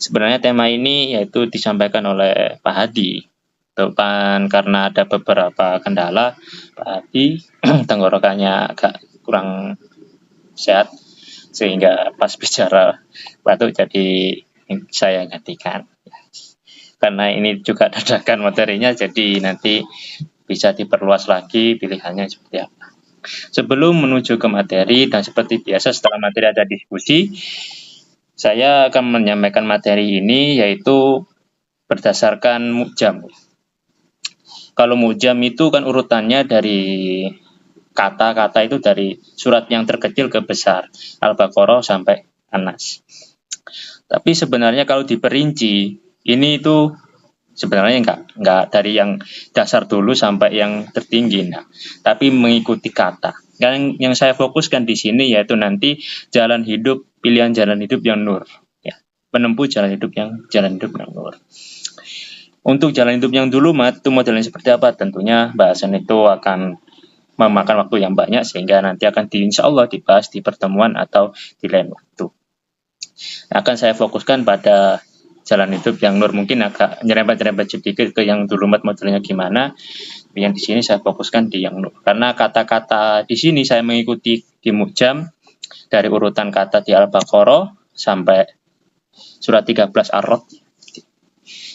Sebenarnya tema ini yaitu disampaikan oleh Pak Hadi. Depan karena ada beberapa kendala, Pak Hadi tenggorokannya agak kurang sehat sehingga pas bicara batuk jadi saya gantikan. Karena ini juga dadakan materinya jadi nanti bisa diperluas lagi pilihannya seperti apa. Sebelum menuju ke materi dan seperti biasa setelah materi ada diskusi, saya akan menyampaikan materi ini yaitu berdasarkan mujam. Kalau mujam itu kan urutannya dari kata-kata itu dari surat yang terkecil ke besar, Al-Baqarah sampai An-Nas. Tapi sebenarnya kalau diperinci, ini itu sebenarnya enggak dari yang dasar dulu sampai yang tertinggi, nah, tapi mengikuti kata. Yang saya fokuskan di sini yaitu nanti jalan hidup, pilihan jalan hidup yang nur, ya, menempuh jalan hidup yang nur. Untuk jalan hidup yang dulu itu modelnya seperti apa? Tentunya bahasan itu akan memakan waktu yang banyak sehingga nanti akan insya Allah dibahas di pertemuan atau di lain waktu. Akan saya fokuskan pada jalan hidup yang nur, mungkin agak nyerempet-nyerempet sedikit ke yang dulu modelnya gimana. Yang di sini saya fokuskan di yang nur. Karena kata-kata di sini saya mengikuti di mujam dari urutan kata di Al-Baqarah sampai surat 13 Ar-Rod.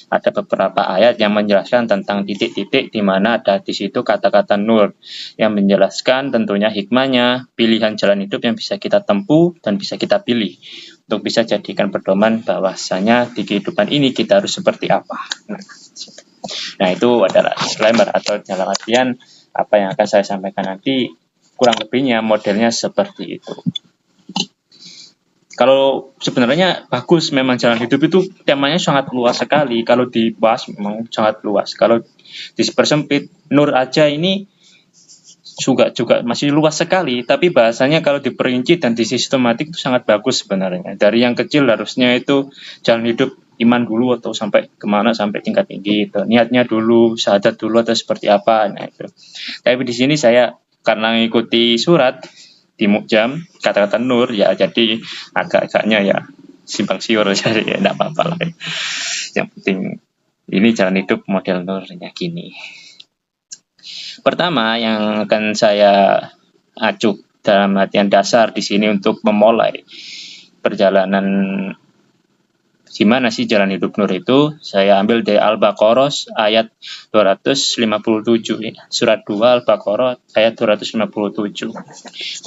Ada beberapa ayat yang menjelaskan tentang titik-titik di mana ada di situ kata-kata nur yang menjelaskan tentunya hikmahnya, pilihan jalan hidup yang bisa kita tempuh dan bisa kita pilih untuk bisa jadikan pedoman bahwasanya di kehidupan ini kita harus seperti apa. Nah, itu adalah disclaimer atau dalam artian apa yang akan saya sampaikan nanti kurang lebihnya modelnya seperti itu. Kalau sebenarnya bagus memang jalan hidup itu temanya sangat luas sekali. Kalau dibahas memang sangat luas. Kalau dipersempit nur aja ini juga masih luas sekali. Tapi bahasanya kalau diperinci dan disistematik itu sangat bagus sebenarnya. Dari yang kecil harusnya itu jalan hidup iman dulu atau sampai kemana sampai tingkat tinggi itu. Niatnya dulu, syahadat dulu atau seperti apa. Nah itu. Tapi di sini saya karena mengikuti surat di mukjam kata-kata nur ya jadi agak-agaknya ya simpang siur jadi ya enggak apa-apa lah. Yang penting ini jalan hidup model nurnya gini. Pertama yang akan saya acu dalam latihan dasar di sini untuk memulai perjalanan gimana sih jalan hidup nur itu, saya ambil dari Al-Baqarah ayat 257 ya. Surat 2 Al-Baqarah ayat 257.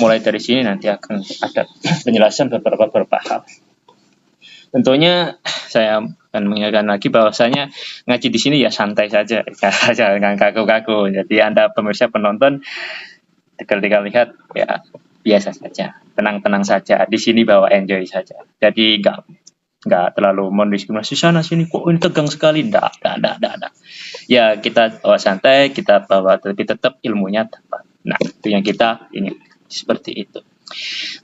Mulai dari sini nanti akan ada penjelasan beberapa hal. Tentunya saya akan mengingatkan lagi bahwasanya ngaji di sini ya santai saja, jangan kaku-kaku. Jadi Anda pemirsa penonton tinggal lihat ya biasa saja, tenang-tenang saja. Di sini bawa enjoy saja. Jadi nggak terlalu mendiskriminasi sana sini kok ini tegang sekali, enggak. Ya kita bawa santai, kita bawa tapi tetap ilmunya tepat. Nah itu yang kita ingin seperti itu.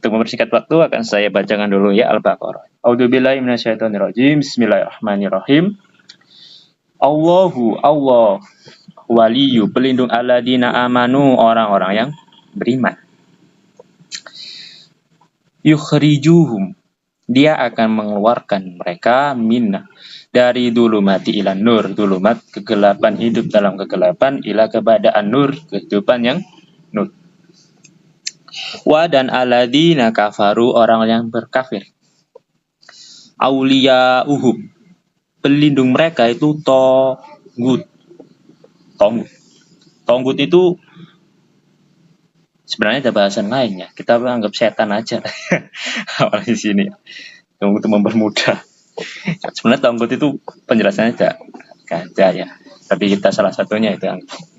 Untuk mempersingkat waktu akan saya bacakan dulu ya Al-Baqarah. A'udzubillahi minasyaitonirrajim. Bismillahirrahmanirrahim. Allah waliyu pelindung alladzina amanu orang-orang yang beriman. Yukhrijuhum dia akan mengeluarkan mereka minna dari dulumati ila nur, dulumat kegelapan hidup dalam kegelapan ila kepada an-nur kehidupan yang nur. Wa dan alladzina kafaru orang yang berkafir. Auliyauhum pelindung mereka itu Tonggut itu sebenarnya ada bahasan lainnya. Kita anggap setan aja awal di sini untuk mempermudah. Sebenarnya Tonggut itu penjelasannya ada ya. Tapi kita salah satunya itu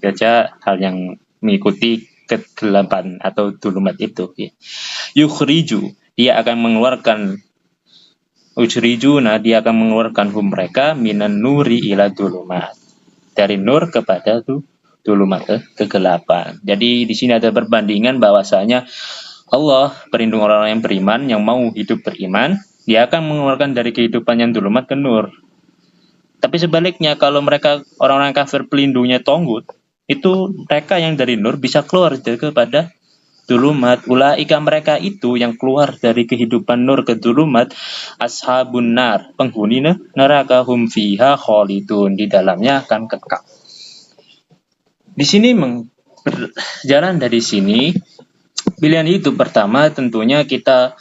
aja hal yang mengikuti kegelapan atau dulumat itu. Ya. Yukhriju dia akan mengeluarkan dia akan mengeluarkan mereka minan nuri ila dulumat dari nur kepada dulumat kegelapan. Jadi di sini ada perbandingan bahwasanya Allah pelindung orang-orang yang beriman yang mau hidup beriman, dia akan mengeluarkan dari kehidupan yang dulumat ke nur. Tapi sebaliknya kalau mereka orang-orang kafir pelindungnya Tonggut, itu mereka yang dari nur bisa keluar kepada dulumat, ulaika mereka itu yang keluar dari kehidupan nur ke dulumat, ashabun nar, penghuni neraka, hum fiha khalidun, di dalamnya akan kekal. Di sini berjalan dari sini, pilihan itu pertama tentunya kita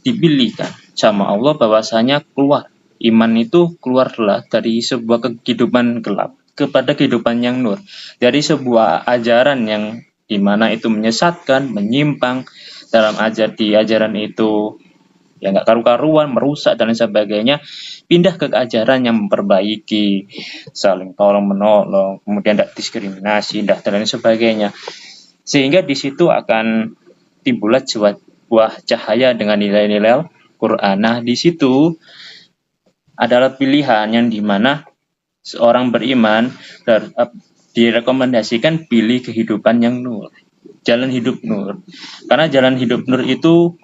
dipilihkan sama Allah bahwasanya keluar. Iman itu keluarlah dari sebuah kehidupan gelap kepada kehidupan yang nur. Dari sebuah ajaran yang dimana itu menyesatkan, menyimpang dalam di ajaran itu ya nggak karu-karuan, merusak dan lain sebagainya, pindah ke ajaran yang memperbaiki, saling tolong menolong, kemudian tidak diskriminasi, dan lain sebagainya. Sehingga di situ akan timbullah sebuah cahaya dengan nilai-nilai Quran. Nah, di situ adalah pilihan yang dimana seorang beriman direkomendasikan pilih kehidupan yang nur, jalan hidup nur. Karena jalan hidup nur itu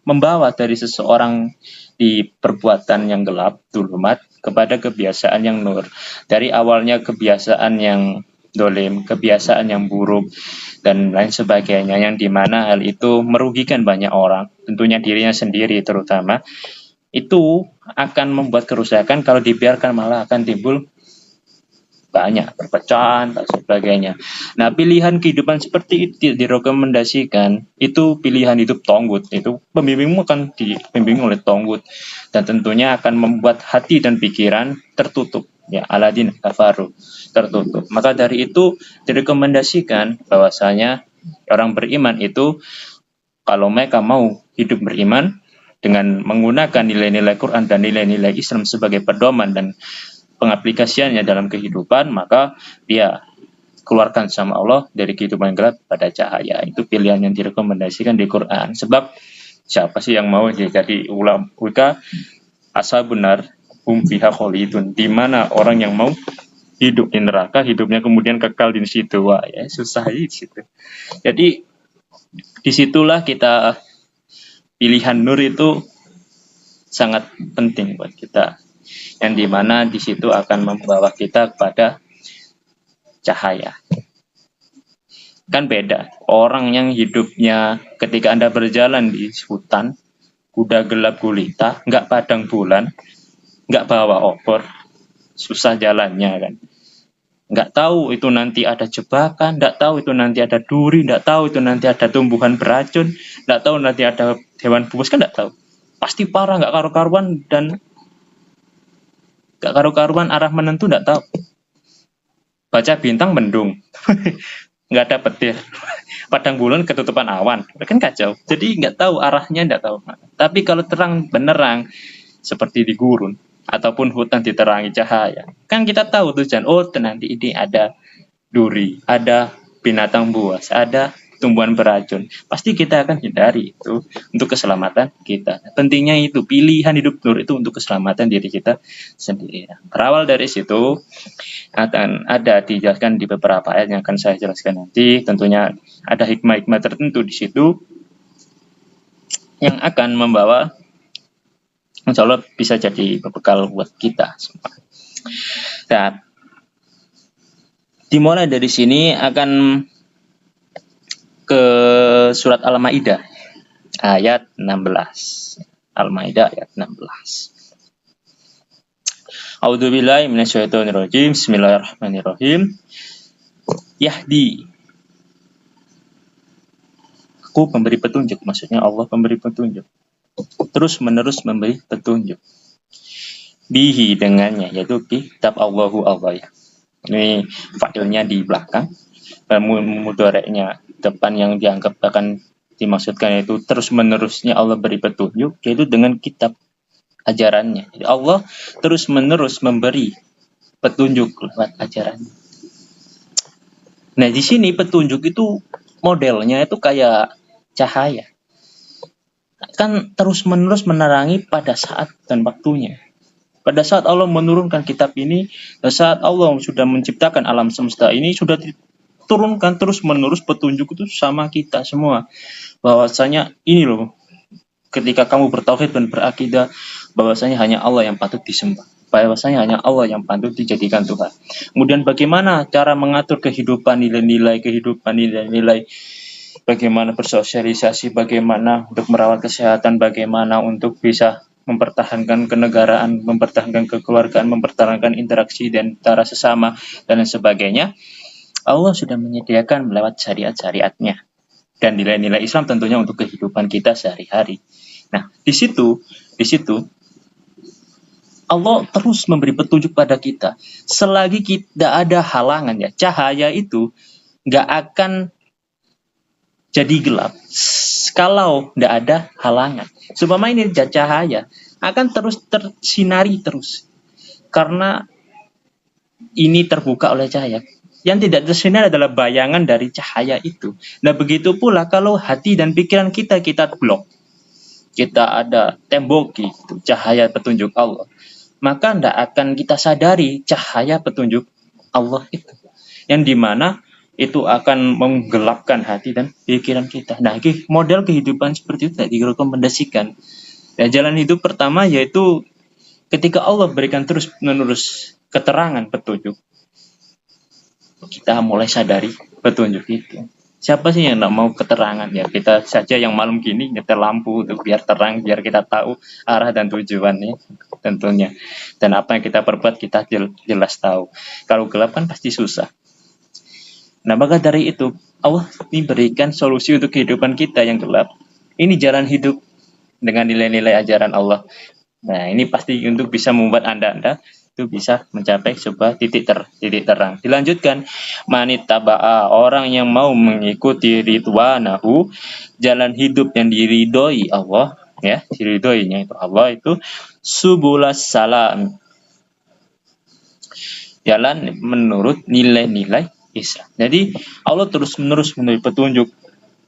membawa dari seseorang di perbuatan yang gelap, dulumat, kepada kebiasaan yang nur. Dari awalnya kebiasaan yang dolim, kebiasaan yang buruk, dan lain sebagainya, yang dimana hal itu merugikan banyak orang, tentunya dirinya sendiri terutama, itu akan membuat kerusakan. Kalau dibiarkan malah akan timbul banyak perpecahan dan sebagainya. Nah, pilihan kehidupan seperti itu direkomendasikan, itu pilihan hidup tonggut, itu pembimbingmu akan dibimbing oleh tonggut, dan tentunya akan membuat hati dan pikiran tertutup, ya, aladin kafaru, tertutup. Maka dari itu direkomendasikan bahwasanya orang beriman itu kalau mereka mau hidup beriman dengan menggunakan nilai-nilai Quran dan nilai-nilai Islam sebagai pedoman dan pengaplikasiannya dalam kehidupan, maka dia keluarkan sama Allah dari kehidupan gelap pada cahaya. Itu pilihan yang direkomendasikan di Quran. Sebab siapa sih yang mau jadi ulama ashabun nar hum fiha khalidun, di mana orang yang mau hidup di neraka, hidupnya kemudian kekal di situ. Wah, ya susah di situ. Jadi disitulah kita, pilihan nur itu sangat penting buat kita, yang dimana di situ akan membawa kita kepada cahaya. Kan beda orang yang hidupnya ketika Anda berjalan di hutan, kuda gelap gulita, nggak padang bulan, nggak bawa obor, susah jalannya kan. Nggak tahu itu nanti ada jebakan, nggak tahu itu nanti ada duri, nggak tahu itu nanti ada tumbuhan beracun, nggak tahu nanti ada hewan buas, kan nggak tahu. Pasti parah, nggak karu-karuan, dan nggak karu-karuan arah menentu, nggak tahu. Baca bintang mendung, nggak ada petir. Padang bulan ketutupan awan, kan kacau. Jadi nggak tahu arahnya, nggak tahu. Tapi kalau terang benerang seperti di gurun ataupun hutan diterangi cahaya, kan kita tahu tujuan. Oh, nanti ini ada duri, ada binatang buas, ada tumbuhan beracun. Pasti kita akan hindari itu untuk keselamatan kita. Pentingnya itu pilihan hidup nur itu untuk keselamatan diri kita sendiri. Berawal dari situ akan ada dijelaskan di beberapa ayat yang akan saya jelaskan nanti. Tentunya ada hikmah-hikmah tertentu di situ yang akan membawa, insya Allah bisa jadi bekal buat kita semua. Nah, dimulai dari sini akan ke surat Al-Maidah ayat 16. Al-Maidah ayat 16. A'udzubillahi minasyaitonirrajim. Bismillahirrahmanirrahim. Yahdi, aku memberi petunjuk, maksudnya Allah memberi petunjuk, terus menerus memberi petunjuk, bihi dengannya, yaitu kitab Allahu Allah, ya. Ini fa'ilnya di belakang, mudhari'nya depan, yang dianggap akan dimaksudkan yaitu terus menerusnya Allah beri petunjuk, yaitu dengan kitab ajarannya. Jadi Allah terus menerus memberi petunjuk lewat ajarannya. Nah, di sini petunjuk itu modelnya itu kayak cahaya, kan terus menerus menerangi pada saat dan waktunya. Pada saat Allah menurunkan kitab ini, pada saat Allah sudah menciptakan alam semesta ini, sudah diturunkan terus menerus petunjuk itu sama kita semua, bahwasanya ini loh, ketika kamu bertauhid dan berakidah bahwasanya hanya Allah yang patut disembah, bahwasanya hanya Allah yang patut dijadikan Tuhan. Kemudian bagaimana cara mengatur kehidupan, nilai-nilai kehidupan, nilai-nilai bagaimana bersosialisasi, bagaimana untuk merawat kesehatan, bagaimana untuk bisa mempertahankan kenegaraan, mempertahankan kekeluargaan, mempertahankan interaksi dan antara sesama, dan lain sebagainya. Allah sudah menyediakan lewat syariat-syariatnya dan nilai-nilai Islam tentunya untuk kehidupan kita sehari-hari. Nah, di situ Allah terus memberi petunjuk pada kita. Selagi tidak ada halangan ya, cahaya itu nggak akan jadi gelap kalau tidak ada halangan. Supaya ini cahaya akan terus tersinari terus. Karena ini terbuka oleh cahaya. Yang tidak tersinar adalah bayangan dari cahaya itu. Nah, begitu pula kalau hati dan pikiran kita blok. Kita ada tembok gitu, cahaya petunjuk Allah. Maka tidak akan kita sadari cahaya petunjuk Allah itu. Yang dimana itu akan menggelapkan hati dan pikiran kita. Nah, model kehidupan seperti itu direkomendasikan. Nah, jalan hidup pertama yaitu ketika Allah berikan terus-menerus keterangan petunjuk, kita mulai sadari petunjuk itu. Siapa sih yang tidak mau keterangan ya? Kita saja yang malam gini nyetel lampu untuk biar terang, biar kita tahu arah dan tujuannya tentunya. Dan apa yang kita perbuat kita jelas tahu. Kalau gelap kan pasti susah. Nah, maka dari itu Allah memberikan solusi untuk kehidupan kita yang gelap. Ini jalan hidup dengan nilai-nilai ajaran Allah. Nah, ini pasti untuk bisa membuat Anda itu bisa mencapai sebuah titik terang. Dilanjutkan, manittaba'a, orang yang mau mengikuti ridwanahu, jalan hidup yang diridhoi Allah, ya, diridhoinya itu Allah itu subulas salam. Jalan menurut nilai-nilai Islam. Jadi Allah terus-menerus memberi petunjuk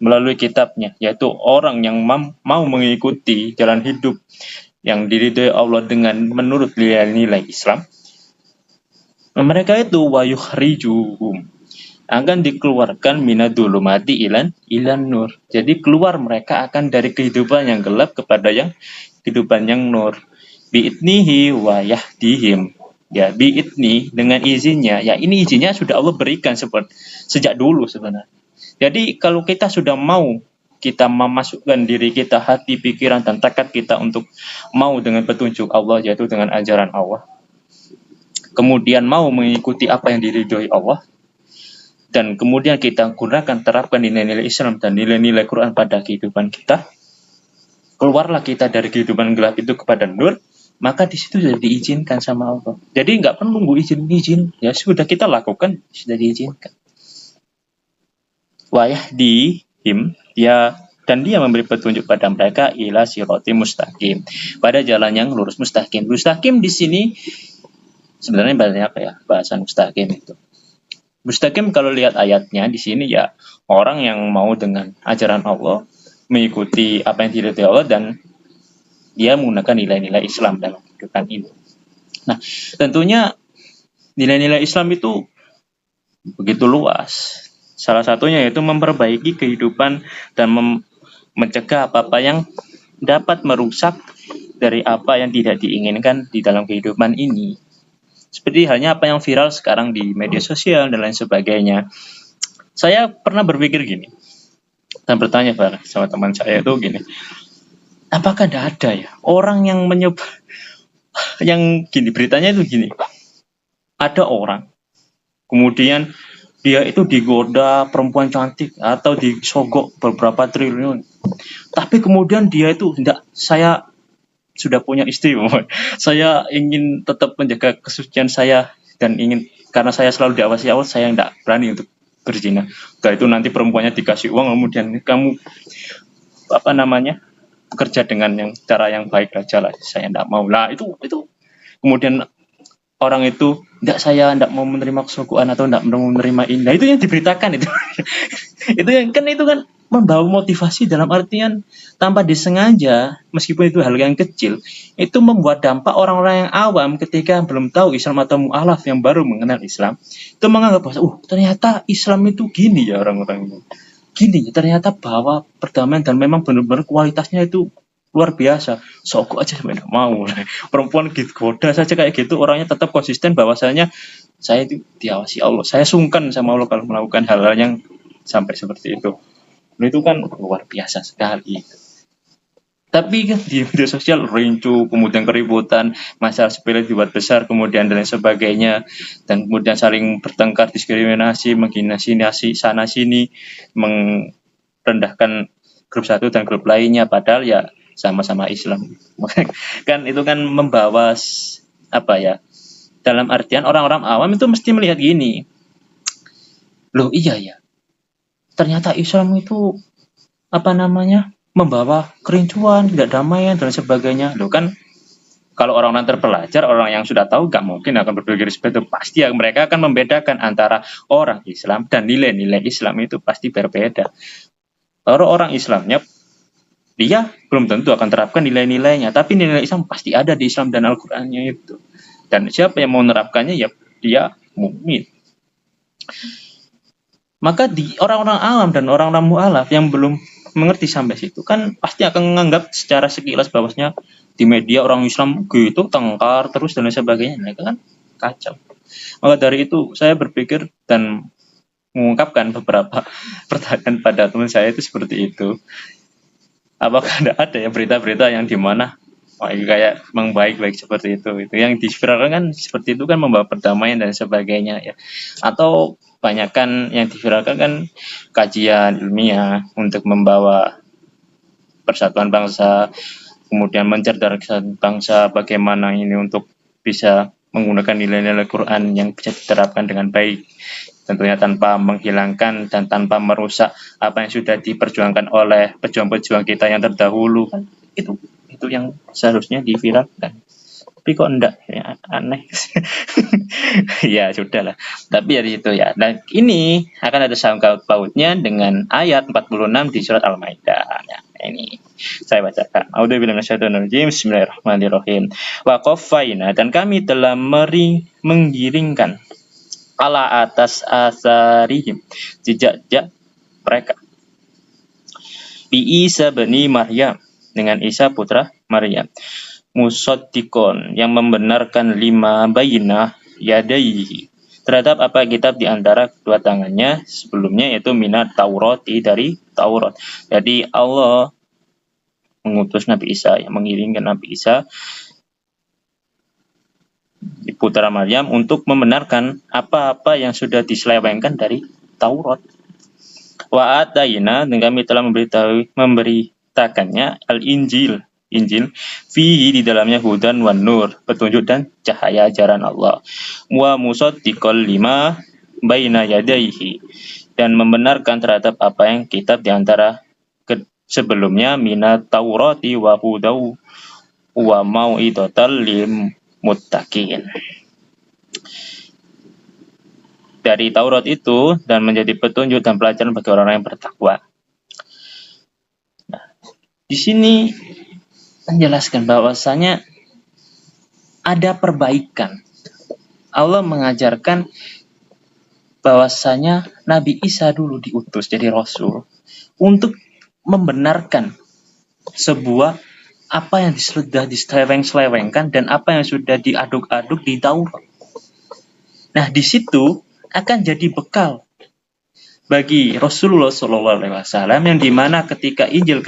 melalui kitabnya, yaitu orang yang mau mengikuti jalan hidup yang diridhoi Allah dengan menurut nilai-nilai Islam. Mereka itu wayukhrijuhum, akan dikeluarkan minadzulumati ilan nur. Jadi keluar mereka akan dari kehidupan yang gelap kepada yang kehidupan yang nur. Bi'idnihi wa yahdihim. Ya, bi'idni dengan izinnya. Ya, ini izinnya sudah Allah berikan sejak dulu sebenarnya. Jadi kalau kita sudah mau kita memasukkan diri kita, hati, pikiran, dan tekad kita untuk mau dengan petunjuk Allah, yaitu dengan ajaran Allah, kemudian mau mengikuti apa yang diridhoi Allah, dan kemudian kita gunakan, terapkan nilai-nilai Islam dan nilai-nilai Quran pada kehidupan kita, keluarlah kita dari kehidupan gelap itu kepada nur, maka di situ sudah diizinkan sama Allah. Jadi nggak perlu nunggu izin, ya sudah kita lakukan, sudah diizinkan. Wa yahdihim, dan dia memberi petunjuk pada mereka ila sirati mustaqim, pada jalan yang lurus mustaqim. Mustaqim di sini sebenarnya banyak apa ya bahasa mustaqim itu. Mustaqim kalau lihat ayatnya di sini ya orang yang mau dengan ajaran Allah, mengikuti apa yang diridhoi Allah, dan dia menggunakan nilai-nilai Islam dalam kehidupan ini. Nah, tentunya nilai-nilai Islam itu begitu luas. Salah satunya yaitu memperbaiki kehidupan dan mencegah apa-apa yang dapat merusak dari apa yang tidak diinginkan di dalam kehidupan ini. Seperti halnya apa yang viral sekarang di media sosial dan lain sebagainya. Saya pernah berpikir gini, dan bertanya sama teman saya itu gini, apakah ada ya orang yang menyebar, yang gini, beritanya itu gini, ada orang, kemudian dia itu digoda perempuan cantik atau disogok beberapa triliun, tapi kemudian dia itu tidak, saya sudah punya istri, saya ingin tetap menjaga kesucian saya dan ingin, karena saya selalu diawasi Allah, saya tidak berani untuk berzina. Setelah itu nanti perempuannya dikasih uang, kemudian kamu bekerja dengan yang cara yang baik aja lah, saya tidak mau lah. Itu kemudian orang itu saya tidak mau menerima kesukuan atau tidak mau menerima ini. Nah, itu yang diberitakan itu. itu kan membawa motivasi, dalam artian tanpa disengaja, meskipun itu hal yang kecil, itu membuat dampak orang-orang yang awam ketika belum tahu Islam atau mu'alaf yang baru mengenal Islam, itu menganggap bahwa ternyata Islam itu gini ya, orang-orang ini gini ya, ternyata bahwa perdamaian dan memang benar-benar kualitasnya itu luar biasa. Sogok aja sampai tidak mau. Perempuan goda saja kayak gitu, orangnya tetap konsisten bahwasanya saya itu diawasi Allah, saya sungkan sama Allah kalau melakukan hal-hal yang sampai seperti itu. Itu kan luar biasa sekali. Tapi kan di media sosial rincu, kemudian keributan, masalah sepele dibuat besar, kemudian dan lain sebagainya, dan kemudian saling bertengkar, diskriminasi, menghina sana sini, merendahkan grup satu dan grup lainnya, padahal ya sama-sama Islam. Kan itu kan membawa apa ya? Dalam artian orang-orang awam itu mesti melihat gini, loh iya ya, ternyata Islam itu apa namanya membawa kerincuan, tidak damaian dan sebagainya. Loh kan kalau orang-orang terpelajar, orang yang sudah tahu gak mungkin akan berpikir seperti itu. Pasti ya mereka akan membedakan antara orang Islam dan nilai-nilai Islam itu pasti berbeda. Kalau orang Islamnya dia belum tentu akan terapkan nilai-nilainya, tapi nilai Islam pasti ada di Islam dan Al-Qur'annya itu. Dan siapa yang mau menerapkannya ya dia mukmin. Maka di orang-orang awam dan orang-orang mu'alaf yang belum mengerti sampai situ kan pasti akan menganggap secara sekilas bahwasanya di media orang Islam gitu tengkar terus dan lain sebagainya. Nah, itu kan kacau. Maka dari itu saya berpikir dan mengungkapkan beberapa pertanyaan pada teman saya itu seperti itu. Apakah ada ya berita-berita yang dimana kayak memang baik-baik seperti itu yang diviralkan kan seperti itu kan membawa perdamaian dan sebagainya ya, atau banyakkan yang diviralkan kan kajian ilmiah untuk membawa persatuan bangsa, kemudian mencerdaskan bangsa bagaimana ini untuk bisa menggunakan nilai-nilai Quran yang bisa diterapkan dengan baik, tentunya tanpa menghilangkan dan tanpa merusak apa yang sudah diperjuangkan oleh pejuang-pejuang kita yang terdahulu kan itu yang seharusnya diviralkan. Tapi kok enggak ya, aneh. Ya sudahlah, tapi dari itu ya. Dan ini akan ada sangkut pautnya dengan ayat 46 di surat Al-Maidah ya, ini saya bacakan. A'udzubillahi minasyaitonirrajim. Bismillahirrahmanirrahim. Wa qaffayna, dan kami telah menggiringkan ala atas asarihim, jejak-jejak mereka, bi Isa bani Maryam, dengan Isa putra Maryam, musaddiqon, yang membenarkan lima bayinah yadaihi, terhadap apa kitab di antara kedua tangannya sebelumnya, yaitu minat Taurati, dari Taurat. Jadi Allah mengutus Nabi Isa, yang mengirimkan Nabi Isa putra Maryam untuk membenarkan apa-apa yang sudah diselewengkan dari Taurat. Wa atayna, dan kami telah memberitakannya al-Injil, Injil, fihi, di dalamnya hudan wan nur, petunjuk dan cahaya ajaran Allah. Wa musaddiqal lima baina yadaihi, dan membenarkan terhadap apa yang kitab di antara sebelumnya, minat Taurati wa hudau wa mau'idatal lil muttaqin, dari Taurat itu, dan menjadi petunjuk dan pelajaran bagi orang-orang yang bertakwa. Nah, di sini menjelaskan bahwasanya ada perbaikan. Allah mengajarkan bahwasanya Nabi Isa dulu diutus jadi Rasul untuk membenarkan sebuah apa yang sudah diseleweng-selewengkan dan apa yang sudah diaduk-aduk di Taurat. Nah, di situ akan jadi bekal bagi Rasulullah SAW, yang dimana ketika Injil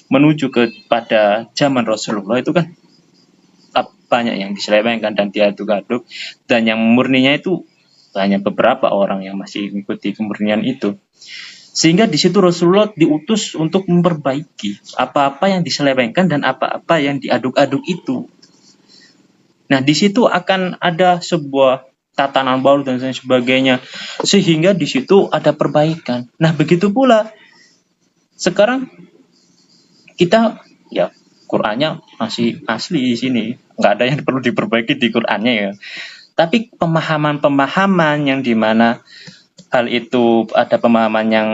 menuju kepada zaman Rasulullah itu kan banyak yang diselewengkan dan diaduk-aduk, dan yang murninya itu hanya beberapa orang yang masih mengikuti kemurnian itu. Sehingga di situ Rasulullah diutus untuk memperbaiki apa-apa yang diselewengkan dan apa-apa yang diaduk-aduk itu. Nah, di situ akan ada sebuah tatanan baru dan sebagainya, sehingga di situ ada perbaikan. Nah, begitu pula sekarang kita ya Qur'annya masih asli di sini, nggak ada yang perlu diperbaiki di Qur'annya ya. Tapi pemahaman-pemahaman yang dimana hal itu ada pemahaman yang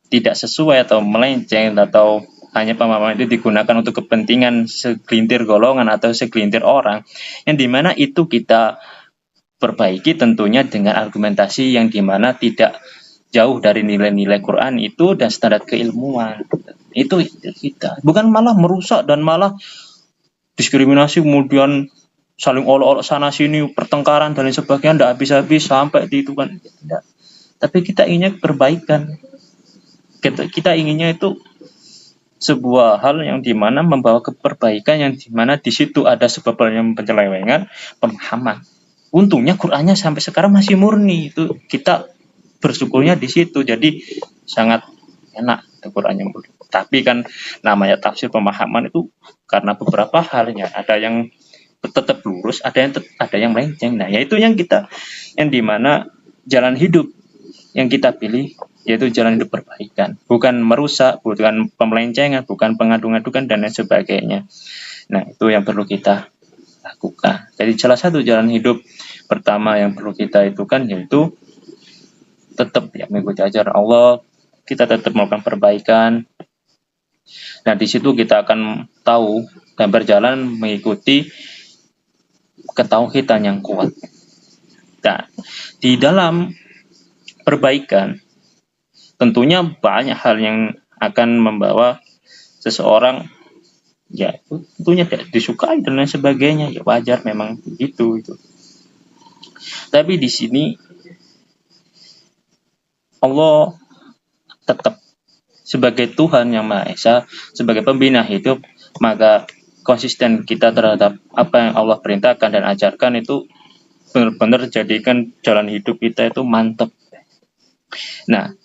tidak sesuai atau melenceng, atau hanya pemahaman itu digunakan untuk kepentingan segelintir golongan atau segelintir orang, yang dimana itu kita perbaiki tentunya dengan argumentasi yang dimana tidak jauh dari nilai-nilai Quran itu dan standar keilmuan. Itu kita, bukan malah merusak dan malah diskriminasi, kemudian saling olok-olok sana sini, pertengkaran dan lain sebagainya, tidak habis-habis sampai di itu kan tidak. Tapi kita inginnya perbaikan. kita inginnya itu sebuah hal yang dimana membawa keperbaikan, yang dimana di situ ada sebab yang penyelewengan pemahaman. Untungnya Qur'annya sampai sekarang masih murni, itu kita bersyukurnya di situ. Jadi sangat enak Qur'annya murni. Tapi kan namanya tafsir pemahaman itu karena beberapa halnya, ada yang tetap lurus, ada yang melenceng. Nah, yaitu yang dimana jalan hidup yang kita pilih yaitu jalan hidup perbaikan, bukan merusak, bukan pemelencengan, bukan pengadu-ngadukan dan lain sebagainya. Nah, itu yang perlu kita lakukan. Jadi salah satu jalan hidup pertama yang perlu kita itu kan yaitu tetap ya mengikuti ajaran Allah, kita tetap melakukan perbaikan. Nah, di situ kita akan tahu dan berjalan mengikuti ketauhidan yang kuat. Nah, di dalam perbaikan tentunya banyak hal yang akan membawa seseorang ya tentunya tidak disukai dan lain sebagainya, ya wajar memang itu. Tapi di sini Allah tetap sebagai Tuhan yang Maha Esa, sebagai pembina hidup, maka konsisten kita terhadap apa yang Allah perintahkan dan ajarkan itu benar-benar jadikan jalan hidup kita itu mantap. Nah,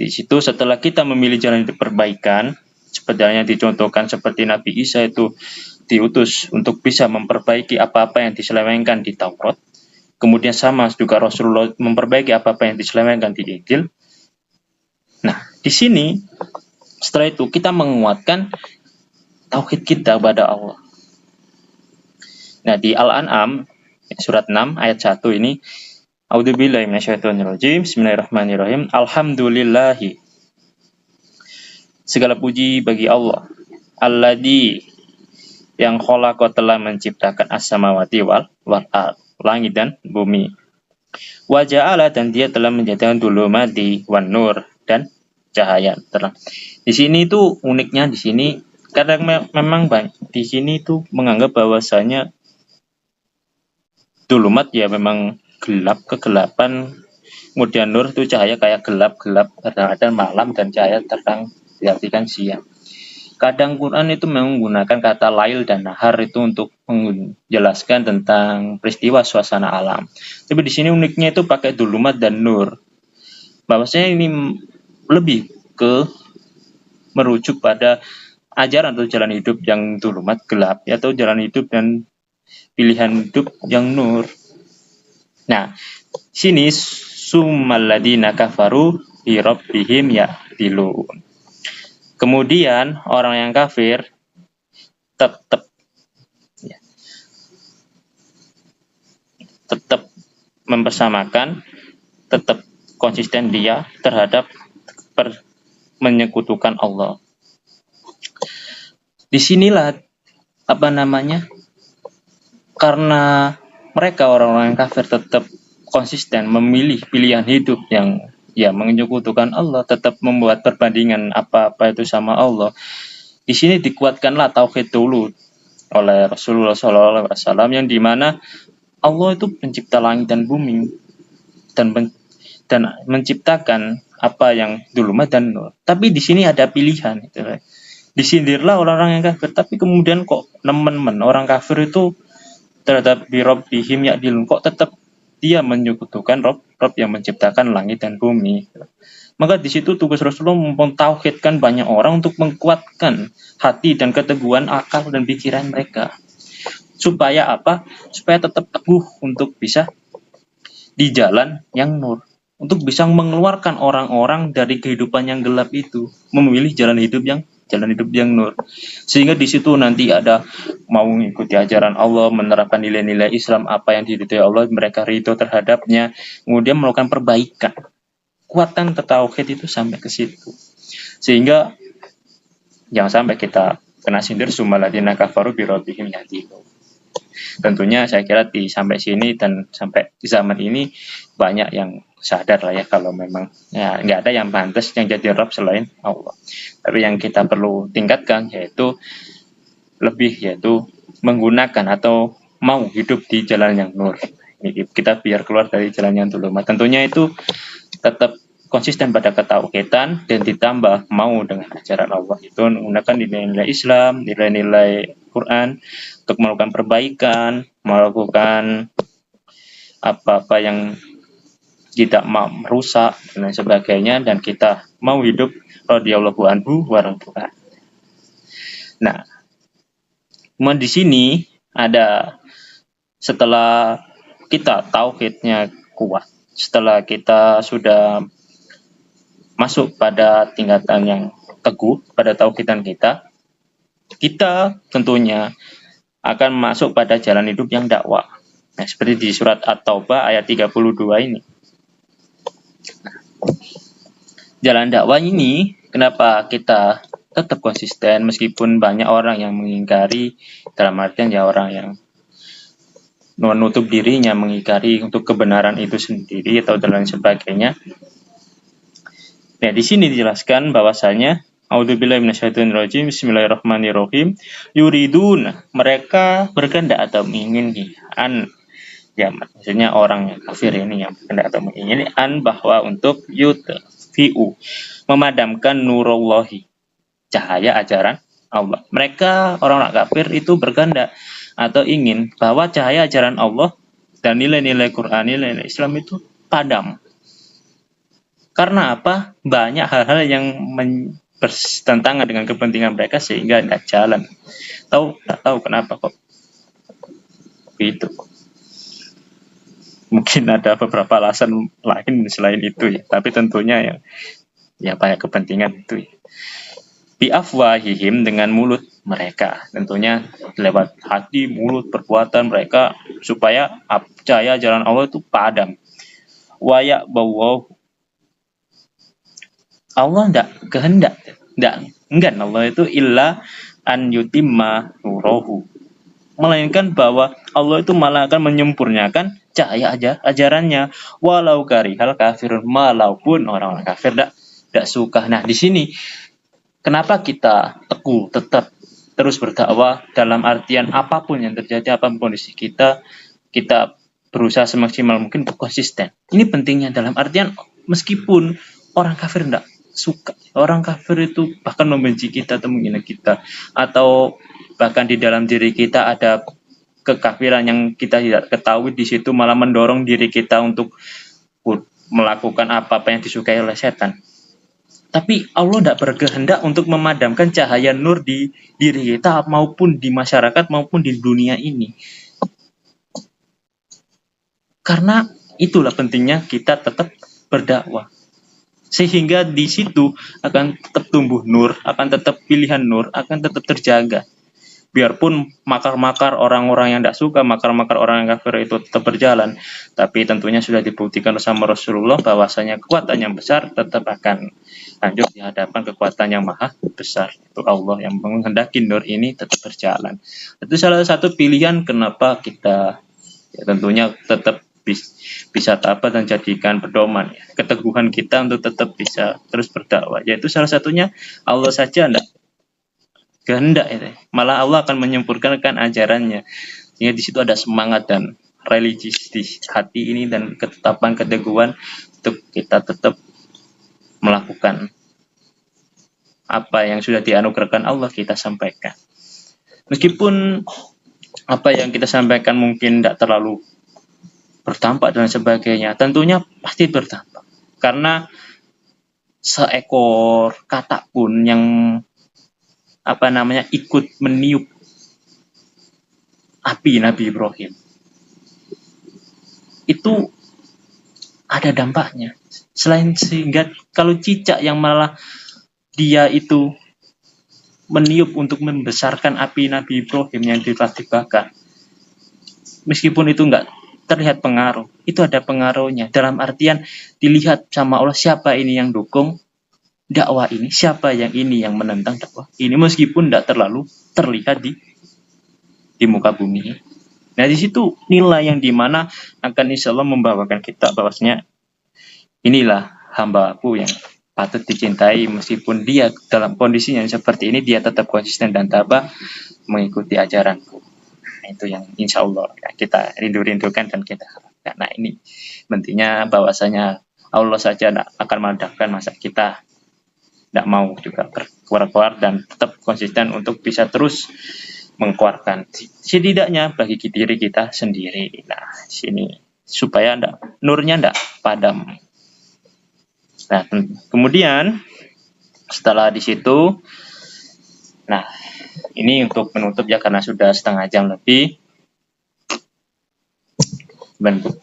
di situ setelah kita memilih jalan hidup perbaikan, seperti yang dicontohkan seperti Nabi Isa itu diutus untuk bisa memperbaiki apa-apa yang diselewengkan di Taurat. Kemudian sama juga Rasulullah memperbaiki apa-apa yang diselewengkan di Injil. Nah, di sini setelah itu kita menguatkan tauhid kita kepada Allah. Nah, di Al-An'am surat 6 ayat 1 ini, A'udzubillahi minasyaitonirrajim. Bismillahirrahmanirrahim. Alhamdulillahi. Segala puji bagi Allah. Alladzi yang khalaqa telah menciptakan as-samawati wal ard, langit dan bumi. Wa ja'ala dan dia telah menjadikan dhulumati wan nur dan cahaya terang. Di sini tuh uniknya di sini kadang memang banyak di sini tuh menganggap bahwasanya dhulumat ya memang gelap, kegelapan, kemudian nur itu cahaya kayak gelap-gelap, kadang-kadang malam, dan cahaya terang diartikan siang. Kadang Quran itu menggunakan kata lail dan nahar itu untuk menjelaskan tentang peristiwa suasana alam. Tapi di sini uniknya itu pakai dhulumat dan nur. Bahwasanya ini lebih ke merujuk pada ajaran atau jalan hidup yang dhulumat gelap, atau jalan hidup dan pilihan hidup yang nur. Nah, sini summaladina kafaru bi rabbihim ya'dilun. Kemudian orang yang kafir tetap mempersamakan, tetap konsisten dia terhadap menyekutukan Allah. Disinilah karena mereka orang-orang yang kafir tetap konsisten memilih pilihan hidup yang ya menyekutukan Allah, tetap membuat perbandingan apa-apa itu sama Allah. Di sini dikuatkanlah tauhid dulu oleh Rasulullah SAW, yang dimana Allah itu pencipta langit dan bumi dan menciptakan apa yang dhulumat dan nur. Tapi di sini ada pilihan. Disindirlah orang-orang yang kafir, tapi kemudian kok nemen-nemen orang kafir itu terhadap birabbihim ya'dilun, kok tetap dia menyekutukan Rob yang menciptakan langit dan bumi. Maka di situ tugas Rasulullah mentauhidkan banyak orang untuk menguatkan hati dan keteguhan akal dan pikiran mereka. Supaya apa? Supaya tetap teguh untuk bisa di jalan yang nur, untuk bisa mengeluarkan orang-orang dari kehidupan yang gelap itu, memilih jalan hidup yang nur. Sehingga di situ nanti ada mau mengikuti ajaran Allah, menerapkan nilai-nilai Islam, apa yang diridhoi Allah, mereka ridho terhadapnya, kemudian melakukan perbaikan. Kuatan tauhid itu sampai ke situ. Sehingga jangan sampai kita kena sindir summaladina kafaru bi rabbihim ya'dilun. Tentunya saya kira sampai sini dan sampai di zaman ini banyak yang sadar lah ya, kalau memang ya nggak ada yang pantas yang jadi Rabb selain Allah. Tapi yang kita perlu tingkatkan yaitu menggunakan atau mau hidup di jalan yang nur. Kita biar keluar dari jalan yang dhulumat. Tentunya itu tetap konsisten pada ketauhidan dan ditambah mau dengan ajaran Allah, itu menggunakan nilai-nilai Islam, nilai-nilai Quran untuk melakukan perbaikan, melakukan apa-apa yang tidak merusak dan lain sebagainya, dan kita mau hidup radhiyallahu anhu warḍu'an. Nah, di sini ada, setelah kita tauhidnya kuat, setelah kita sudah masuk pada tingkatan yang teguh pada tauhidan kita, kita tentunya akan masuk pada jalan hidup yang dakwah. Nah, seperti di surat At-Taubah ayat 32 ini. Jalan dakwah ini, kenapa kita tetap konsisten meskipun banyak orang yang mengingkari, dalam artian ya orang yang menutup dirinya, mengingkari untuk kebenaran itu sendiri atau dan lain sebagainya. Nah, di sini dijelaskan bahwasanya A'udzubillahi minasyaitonirrajim, bismillahirrahmanirrahim, yuridun, mereka berkehendak atau menginginkan, ya maksudnya orang yang kafir ini yang berkehendak atau menginginkan bahwa untuk yutfi'u, memadamkan nurullahi, cahaya ajaran Allah. Mereka orang-orang kafir itu berkehendak atau ingin bahwa cahaya ajaran Allah dan nilai-nilai Quran, nilai-nilai Islam itu padam. Karena apa? Banyak hal-hal yang bertentangan dengan kepentingan mereka sehingga tidak jalan. Tak tahu kenapa kok begitu. Mungkin ada beberapa alasan lain selain itu ya, tapi tentunya ya banyak kepentingan itu ya. Bi'afwahihim, dengan mulut mereka, tentunya lewat hati, mulut, perbuatan mereka, supaya cahaya jalan Allah itu padam. Wa ya'bawahu, Allah tidak kehendak, tidak enggan Allah itu illa an yutimma nurahu, melainkan bahwa Allah itu malah akan menyempurnakan cahaya ajarannya, walau karihal kafirun, walaupun orang-orang kafir tidak suka. Nah, di sini kenapa kita teguh tetap terus berdakwah, dalam artian apapun yang terjadi, apapun kondisi kita berusaha semaksimal mungkin untuk konsisten. Ini pentingnya, dalam artian meskipun orang kafir tidak suka, orang kafir itu bahkan membenci kita atau menghina kita, atau bahkan di dalam diri kita ada kekafiran yang kita tidak ketahui, di situ malah mendorong diri kita untuk melakukan apa-apa yang disukai oleh setan. Tapi Allah tidak berkehendak untuk memadamkan cahaya nur di diri kita maupun di masyarakat maupun di dunia ini. Karena itulah pentingnya kita tetap berdakwah. Sehingga di situ akan tetap tumbuh nur, akan tetap pilihan nur, akan tetap terjaga. Biarpun makar-makar orang-orang yang tidak suka, makar-makar orang yang kafir itu tetap berjalan, tapi tentunya sudah dibuktikan bersama Rasulullah bahwasanya kekuatan yang besar tetap akan lanjut di hadapan kekuatan yang maha besar, itu Allah yang menghendaki nur ini tetap berjalan. Itu salah satu pilihan kenapa kita ya tentunya tetap bisa tabat dan jadikan pedoman ya, keteguhan kita untuk tetap bisa terus berdakwah, yaitu salah satunya Allah saja tidak kehendak itu, malah Allah akan menyempurnakan ajarannya, sehingga di situ ada semangat dan religius di hati ini dan ketetapan keteguhan untuk kita tetap melakukan apa yang sudah dianugerahkan Allah kita sampaikan, meskipun apa yang kita sampaikan mungkin tidak terlalu berdampak dan sebagainya, tentunya pasti berdampak, karena seekor katak pun yang ikut meniup api Nabi Ibrahim itu ada dampaknya. Selain sehingga kalau cicak yang malah dia itu meniup untuk membesarkan api Nabi Ibrahim yang telah dibakar, meskipun itu enggak terlihat pengaruh, itu ada pengaruhnya, dalam artian dilihat sama Allah siapa ini yang dukung dakwah ini, siapa yang ini yang menentang dakwah ini, meskipun tidak terlalu terlihat di muka bumi. Nah, di situ nilai yang dimana akan insya Allah membawakan kita bahwasanya inilah hambaku yang patut dicintai, meskipun dia dalam kondisi yang seperti ini dia tetap konsisten dan tabah mengikuti ajaranku. Itu yang insya Allah ya, kita rindu-rindukan dan kita harapkan. Nah, ini pentingnya bahwasanya Allah saja akan meledakkan, masa kita tidak mau juga keluar dan tetap konsisten untuk bisa terus mengeluarkan setidaknya bagi diri kita sendiri. Nah, sini supaya nurnya tidak padam. Nah, kemudian setelah di situ, nah ini untuk menutup ya karena sudah setengah jam lebih. Bentuk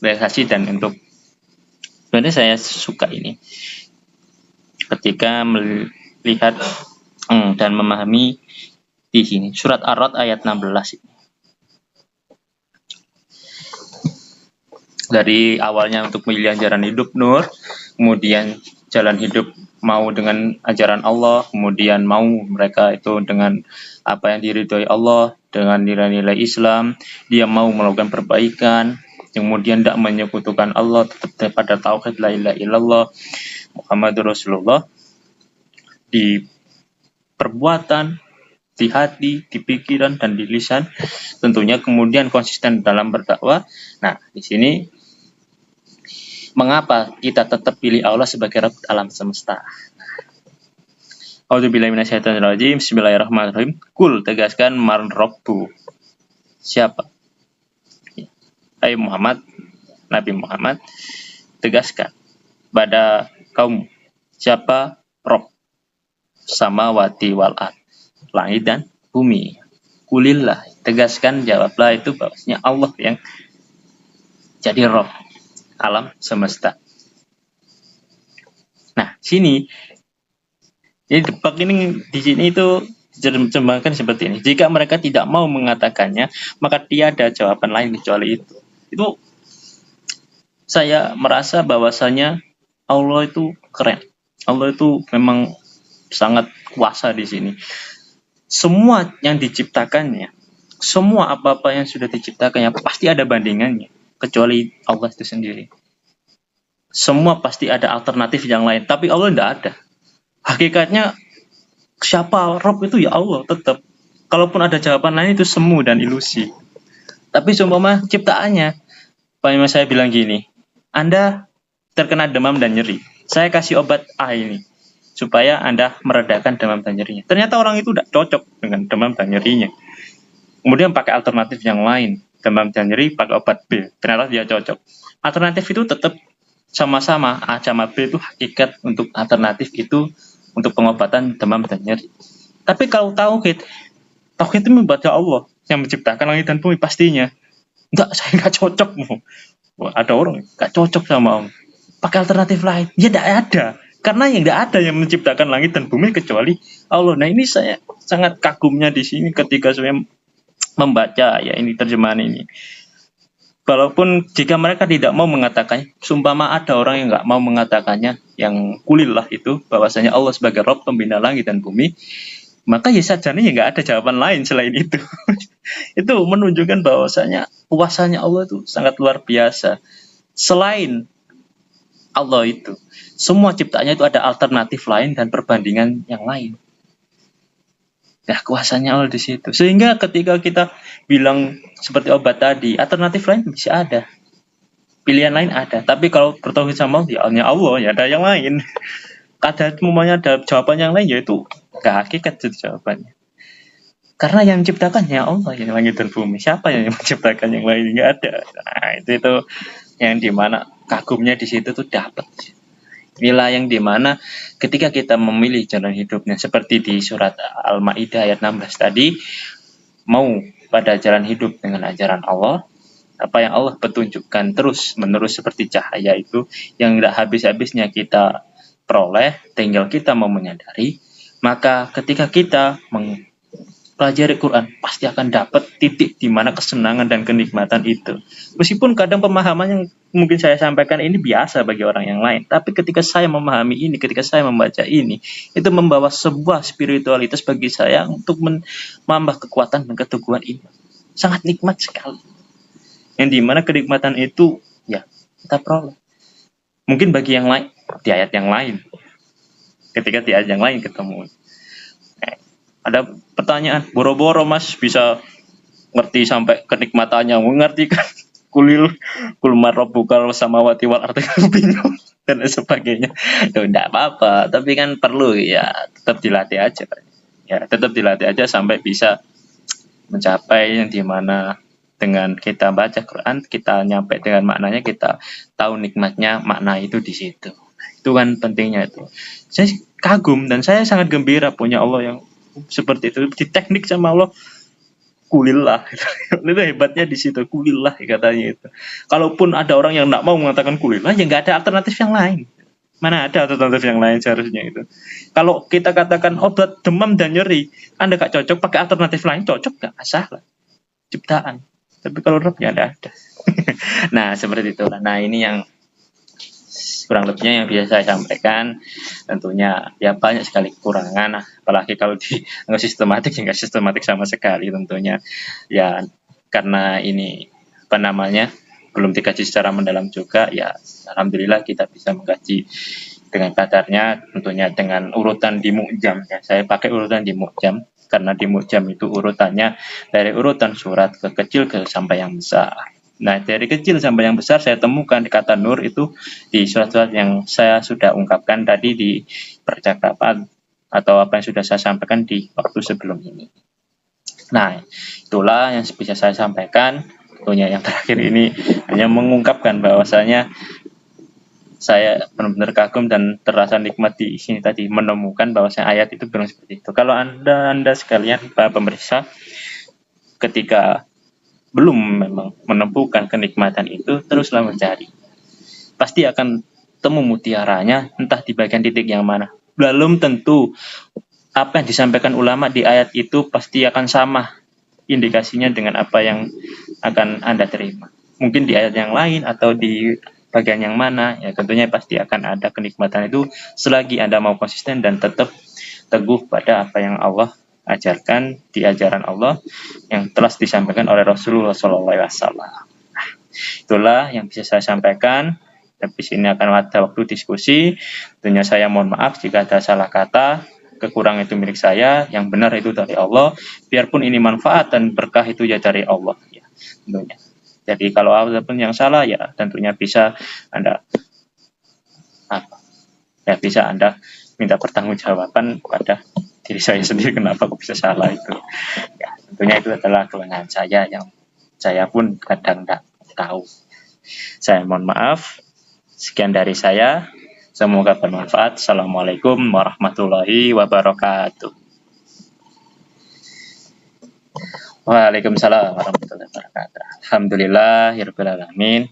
realisasi dan untuk sebenarnya saya suka ini ketika melihat dan memahami di sini surat Ar-Ra'd ayat 16 ini. Dari awalnya untuk memilih ajaran hidup nur, kemudian jalan hidup mau dengan ajaran Allah, kemudian mau mereka itu dengan apa yang diridhoi Allah, dengan nilai-nilai Islam, dia mau melakukan perbaikan, kemudian tidak menyekutukan Allah, tetap pada tauhid la ilaha illallah Muhammadur Rasulullah di perbuatan, di hati, di pikiran dan di lisan, tentunya kemudian konsisten dalam berdakwah. Nah, di sini mengapa kita tetap pilih Allah sebagai Rabb alam semesta? A'udzubillahi minasyaitonirrajim. Bismillahirrahmanirrahim. Kul, tegaskan, man Rabbu. Siapa? Hai Muhammad, Nabi Muhammad, tegaskan pada kaum, siapa Rabb? Samawati wal ard, langit dan bumi. Kulillah, tegaskan, jawablah itu bahwasanya Allah yang jadi Rabb alam semesta. Nah, sini jadi depak ini di sini itu diterjemahkan seperti ini. Jika mereka tidak mau mengatakannya, maka tiada jawaban lain kecuali itu. Itu saya merasa bahwasanya Allah itu keren. Allah itu memang sangat kuasa di sini. Semua yang diciptakannya, semua apa-apa yang sudah diciptakannya pasti ada bandingannya, kecuali Allah itu sendiri. Semua pasti ada alternatif yang lain, tapi Allah tidak ada. Hakikatnya siapa Rob itu ya Allah tetap. Kalaupun ada jawaban lain itu semu dan ilusi. Tapi seumpama ciptaannya, Pak Imam saya bilang gini, Anda terkena demam dan nyeri, saya kasih obat A ini supaya Anda meredakan demam dan nyerinya. Ternyata orang itu tidak cocok dengan demam dan nyerinya. Kemudian pakai alternatif yang lain, demam dan nyeri pakai obat B, ternyata dia cocok. Alternatif itu tetap sama-sama A sama B itu hakikat untuk alternatif itu untuk pengobatan demam dan nyeri. Tapi kalau tauhid itu membaca Allah yang menciptakan langit dan bumi pastinya. Enggak, saya enggak cocok. Wah, ada orang enggak cocok sama Allah. Pakai alternatif lain. Ya enggak ada. Karena yang enggak ada yang menciptakan langit dan bumi kecuali Allah. Nah, ini saya sangat kagumnya di sini ketika saya membaca ya ini terjemahan ini. Walaupun jika mereka tidak mau mengatakannya, sumpama ada orang yang nggak mau mengatakannya, yang kulillah itu, bahwasanya Allah sebagai Rabb pembina langit dan bumi, maka ya sajane ya nggak ada jawaban lain selain itu. Itu menunjukkan bahwasanya kuasanya Allah itu sangat luar biasa. Selain Allah itu, semua ciptaannya itu ada alternatif lain dan perbandingan yang lain. Nah, kuasanya Allah di situ. Sehingga ketika kita bilang seperti obat tadi, alternatif lain bisa ada. Pilihan lain ada. Tapi kalau bertauhid sama Allah, ya hanya Allah, ya ada yang lain. Ada jawaban yang lain, yaitu gak hakikat itu jawabannya. Karena yang menciptakannya Allah, yang langit dan bumi. Siapa yang menciptakan yang lain? Nggak ada. Nah, itu yang dimana kagumnya di situ tuh dapat. Inilah yang dimana ketika kita memilih jalan hidupnya seperti di surat Al-Ma'idah ayat 16 tadi, mau pada jalan hidup dengan ajaran Allah, apa yang Allah petunjukkan terus menerus seperti cahaya itu yang tidak habis-habisnya kita peroleh, tinggal kita mau menyadari, maka ketika kita pelajari Quran pasti akan dapat titik di mana kesenangan dan kenikmatan itu. Meskipun kadang pemahaman yang mungkin saya sampaikan ini biasa bagi orang yang lain, tapi ketika saya memahami ini, ketika saya membaca ini, itu membawa sebuah spiritualitas bagi saya untuk menambah kekuatan dan keteguhan iman. Sangat nikmat sekali. Yang dimana kenikmatan itu ya kita peroleh. Mungkin bagi yang lain di ayat yang lain, ketika di ayat yang lain ketemu. Ada pertanyaan, boro-boro mas bisa ngerti sampai kenikmatannya, mengerti kan? kulil kulmar rabbukal samawati wal ardi bingung dan lain sebagainya. Tuh enggak apa-apa, tapi kan perlu ya tetap dilatih aja. Ya, tetap dilatih aja sampai bisa mencapai yang dimana dengan kita baca Quran, kita nyampe dengan maknanya, kita tahu nikmatnya makna itu di situ. Itu kan pentingnya itu. Saya kagum dan saya sangat gembira punya Allah yang seperti itu. Di teknik sama Allah, kulillah. Itu hebatnya di situ, kulillah katanya itu. Kalaupun ada orang yang nggak mau mengatakan kulillah, ya nggak ada alternatif yang lain. Mana ada alternatif yang lain seharusnya itu. Kalau kita katakan obat demam dan nyeri, Anda nggak cocok pakai alternatif lain, cocok nggak? Masalah. Ciptaan. Tapi kalau Rob ya ada. Nah, seperti itu. Nah, ini yang kurang lebihnya yang bisa saya sampaikan. Tentunya ya banyak sekali kekurangan, apalagi kalau di nggak sistematik, ya nggak sistematik sama sekali tentunya. Ya karena ini apa namanya belum dikaji secara mendalam juga, ya alhamdulillah kita bisa mengkaji dengan kadarnya, tentunya dengan urutan di mu'jam. Ya, saya pakai urutan di mu'jam karena di mu'jam itu urutannya dari urutan surat ke kecil ke sampai yang besar. Nah, dari kecil sampai yang besar saya temukan kata nur itu di surat-surat yang saya sudah ungkapkan tadi di percakapan atau apa yang sudah saya sampaikan di waktu sebelum ini. Nah, itulah yang bisa saya sampaikan. Tentunya yang terakhir ini hanya mengungkapkan bahwasanya saya benar-benar kagum dan terasa nikmat di sini tadi menemukan bahwasanya ayat itu benar seperti itu. Kalau anda sekalian para pemirsa, ketika belum memang menemukan kenikmatan itu, teruslah mencari. Pasti akan temu mutiaranya, entah di bagian titik yang mana. Belum tentu apa yang disampaikan ulama di ayat itu pasti akan sama indikasinya dengan apa yang akan Anda terima. Mungkin di ayat yang lain atau di bagian yang mana, ya tentunya pasti akan ada kenikmatan itu selagi Anda mau konsisten dan tetap teguh pada apa yang Allah ajarkan di ajaran Allah yang telah disampaikan oleh Rasulullah SAW. Itulah yang bisa saya sampaikan. Tapi sini akan ada waktu diskusi. Tentunya saya mohon maaf jika ada salah kata. Kekurangan itu milik saya, yang benar itu dari Allah. Biarpun ini manfaat dan berkah itu ya dari Allah. Ya, tentunya. Jadi kalau ada pun yang salah, ya tentunya bisa Anda bisa Anda minta pertanggungjawaban pada diri saya sendiri kenapa kok bisa salah itu. Ya, tentunya itu adalah kewenangan saya yang saya pun kadang tidak tahu. Saya mohon maaf. Sekian dari saya. Semoga bermanfaat. Assalamualaikum warahmatullahi wabarakatuh. Waalaikumsalam warahmatullahi wabarakatuh. Alhamdulillahirrahmanirrahim.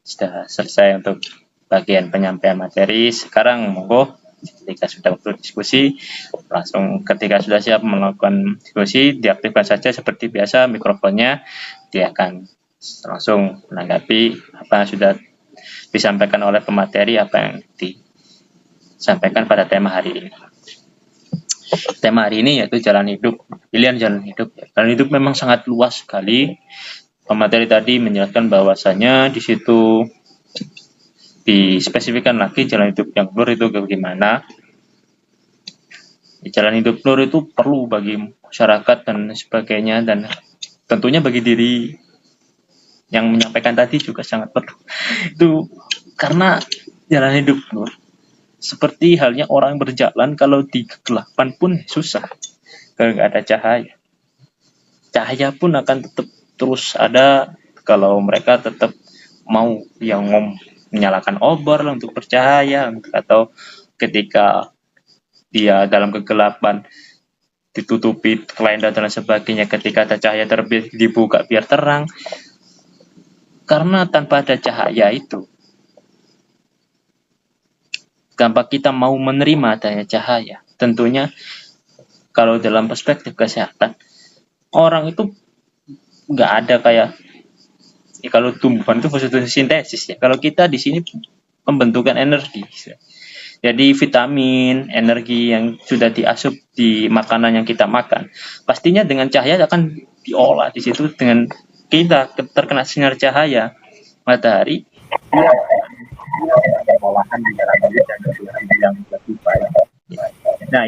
Sudah selesai untuk bagian penyampaian materi. Sekarang monggo ketika sudah waktu diskusi, langsung ketika sudah siap melakukan diskusi, diaktifkan saja seperti biasa mikrofonnya. Dia akan langsung menanggapi apa yang sudah disampaikan oleh pemateri, apa yang disampaikan pada tema hari ini. Tema hari ini yaitu jalan hidup, pilihan jalan hidup. Jalan hidup memang sangat luas sekali. Pemateri tadi menjelaskan bahwasanya di situ dispesifikkan lagi jalan hidup yang nur itu bagaimana. Jalan hidup nur itu perlu bagi masyarakat dan sebagainya, dan tentunya bagi diri yang menyampaikan tadi juga sangat perlu. Itu karena jalan hidup nur seperti halnya orang berjalan, kalau di kegelapan pun susah kalau nggak ada cahaya. Cahaya pun akan tetap terus ada kalau mereka tetap mau yang menyalakan obor untuk bercahaya, atau ketika dia dalam kegelapan ditutupi kelenda dan sebagainya, ketika ada cahaya terbit dibuka biar terang. Karena tanpa ada cahaya itu, tanpa kita mau menerima adanya cahaya, tentunya kalau dalam perspektif kesehatan, orang itu nggak ada kayak kalau tumbuhan itu fotosintesis ya. Kalau kita di sini pembentukan energi. Jadi vitamin, energi yang sudah diasup di makanan yang kita makan, pastinya dengan cahaya akan diolah di situ. Dengan kita terkena sinar cahaya matahari, olahan di dalam yang lebih baik. Nah,